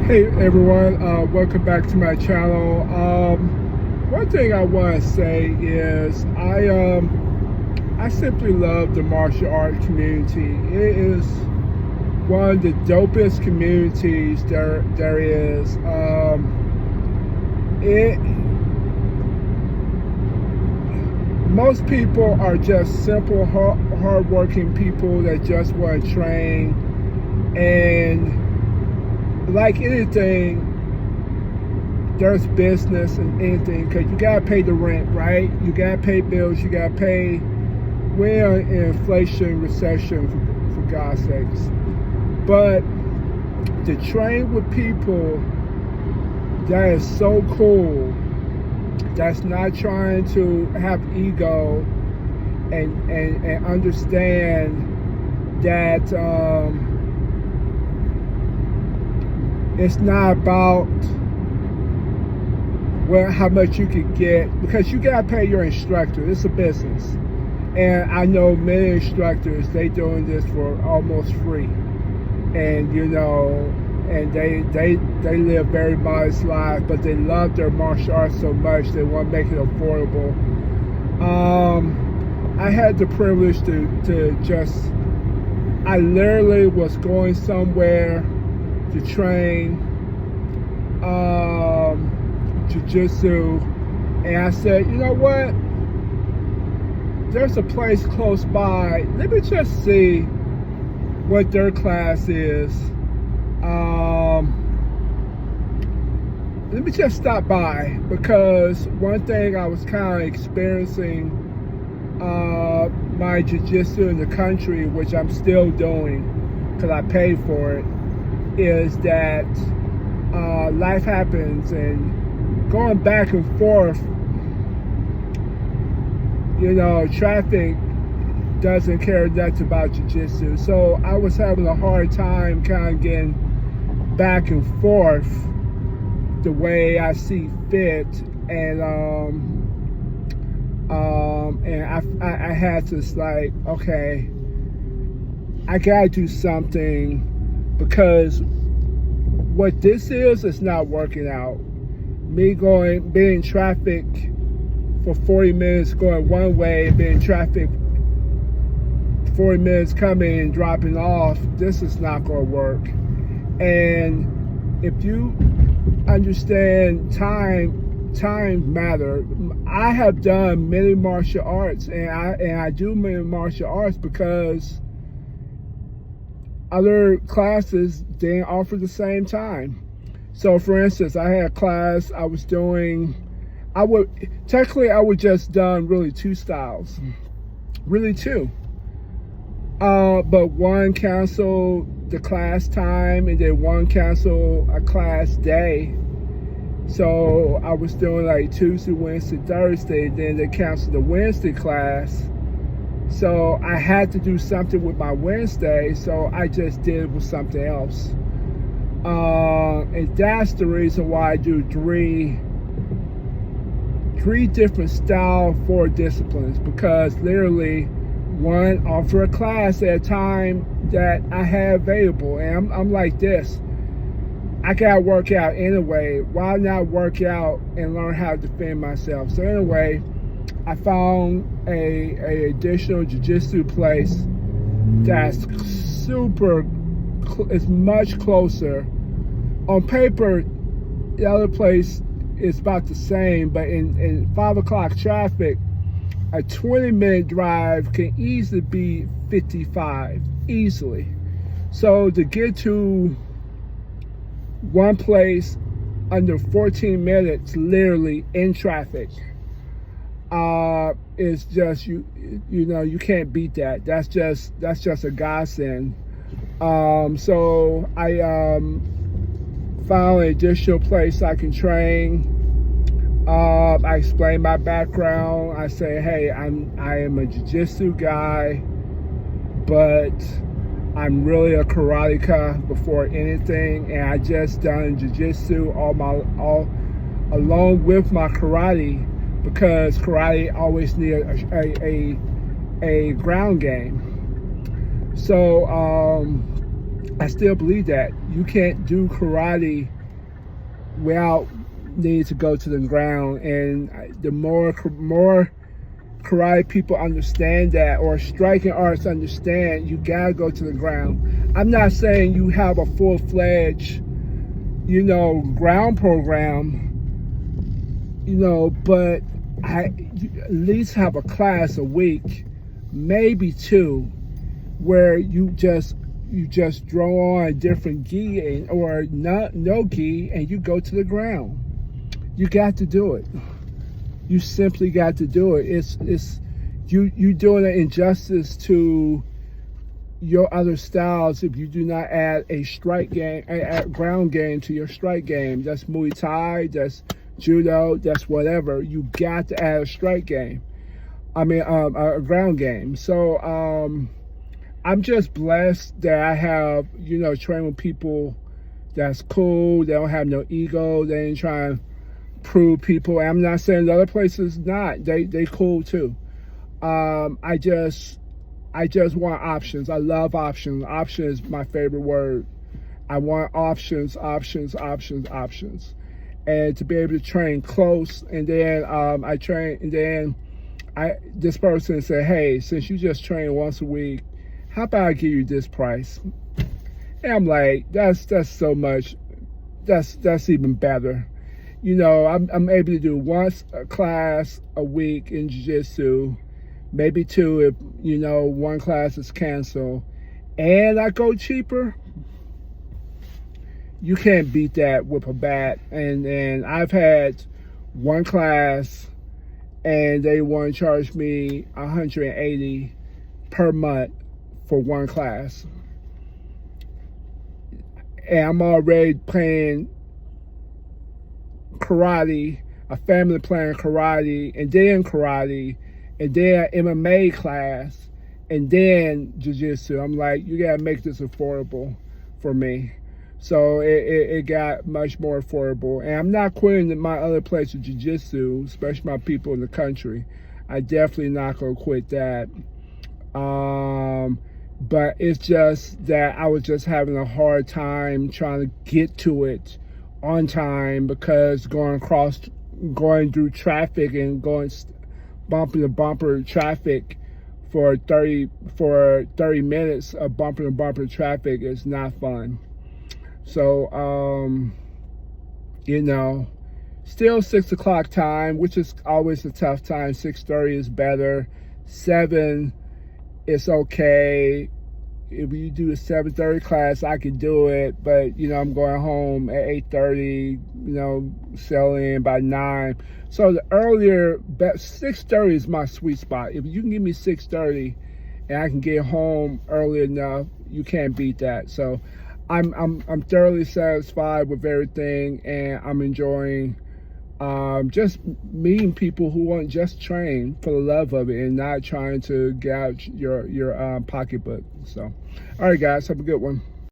Hey everyone, welcome back to my channel. One thing I want to say is I simply love the martial art community. It is one of the dopest communities there is. It Most people are just simple, hardworking people that just want to train, and like anything, there's business and anything because you gotta pay the rent, right? You gotta pay bills. You gotta pay. We're in inflation, recession, for God's sakes. But to train with people that is so cool, that's not trying to have ego, and understand that it's not about how much you can get, because you gotta pay your instructor. It's a business, and I know many instructors, they doing this for almost free, and and they live very modest lives, but they love their martial arts so much they want to make it affordable. I had the privilege to just, I literally was going somewhere to train jiu-jitsu, and I said, you know what, there's a place close by, let me just see what their class is. Let me just stop by, because one thing I was kind of experiencing, my jiu-jitsu in the country, which I'm still doing because I paid for it, is that life happens, and going back and forth, traffic doesn't care nothing about jiu-jitsu. So I was having a hard time kind of getting back and forth the way I see fit, and I had to, like, okay, I gotta do something, because what this is not working out. Me being in traffic for 40 minutes going one way, being in traffic 40 minutes coming and dropping off, this is not going to work. And if you understand time matter. I have done many martial arts, and I do many martial arts because other classes didn't offer the same time. So for instance, I had a class I was doing, I would just done really two styles, really two. But one canceled the class time, and then one canceled a class day. So I was doing like Tuesday, Wednesday, Thursday, then they canceled the Wednesday class. So I had to do something with my Wednesday, so I just did it with something else. And that's the reason why I do three different style, 4 disciplines, because literally one offer a class at a time that I have available. And I'm like this, I gotta work out anyway. Why not work out and learn how to defend myself? So anyway, I found a additional jiu-jitsu place that's it's much closer. On paper, the other place is about the same, but in 5 o'clock traffic, a 20-minute drive can easily be 55, easily. So to get to one place under 14 minutes, literally in traffic, is just, you can't beat that. That's just a godsend. So I found an additional place I can train. I explain my background. I say, hey, I am a jiu-jitsu guy, but I'm really a karateka before anything, and I just done jiu-jitsu along with my karate, because karate always need a ground game. So I still believe that you can't do karate without needing to go to the ground. And the more karate people understand that, or striking artists understand, you gotta go to the ground. I'm not saying you have a full-fledged, ground program, but you at least have a class a week, maybe two, where you just draw on different gi or no gi, and you go to the ground. You got to do it. You simply got to do it. It's you doing an injustice to your other styles if you do not add a strike game, a ground game to your strike game. That's Muay Thai, that's Judo, that's whatever. You got to add a strike game. I mean, a ground game. So I'm just blessed that I have, trained with people that's cool. They don't have no ego. They ain't trying to prove people. I'm not saying the other places not. They cool too. I just want options. I love options. Option is my favorite word. I want options, options, options, options. And to be able to train close. And then I train, and then this person said, hey, since you just train once a week, how about I give you this price? And I'm like, that's so much. That's even better. I'm able to do a class a week in jiu-jitsu, maybe two if, one class is canceled, and I go cheaper. You can't beat that with a bat. And I've had one class, and they want to charge me $180 per month for one class. And I'm already playing karate, a family playing karate, and then MMA class, and then jiu-jitsu. I'm like, you gotta make this affordable for me. So it got much more affordable. And I'm not quitting my other place of jiu-jitsu, especially my people in the country. I definitely not gonna quit that. But it's just that I was just having a hard time trying to get to it on time, because going through traffic and going bumper to bumper traffic for 30 minutes of bumper to bumper traffic is not fun. So still 6 o'clock time, which is always a tough time. 6:30 is better. 7 it's okay. If you do a 7:30 class, I could do it, but I'm going home at 8:30, sell in by 9. So the earlier, 6:30 is my sweet spot. If you can give me 6:30 and I can get home early enough, you can't beat that. So I'm thoroughly satisfied with everything, and I'm enjoying just meeting people who want just train for the love of it and not trying to gouge your pocketbook. So, all right, guys, have a good one.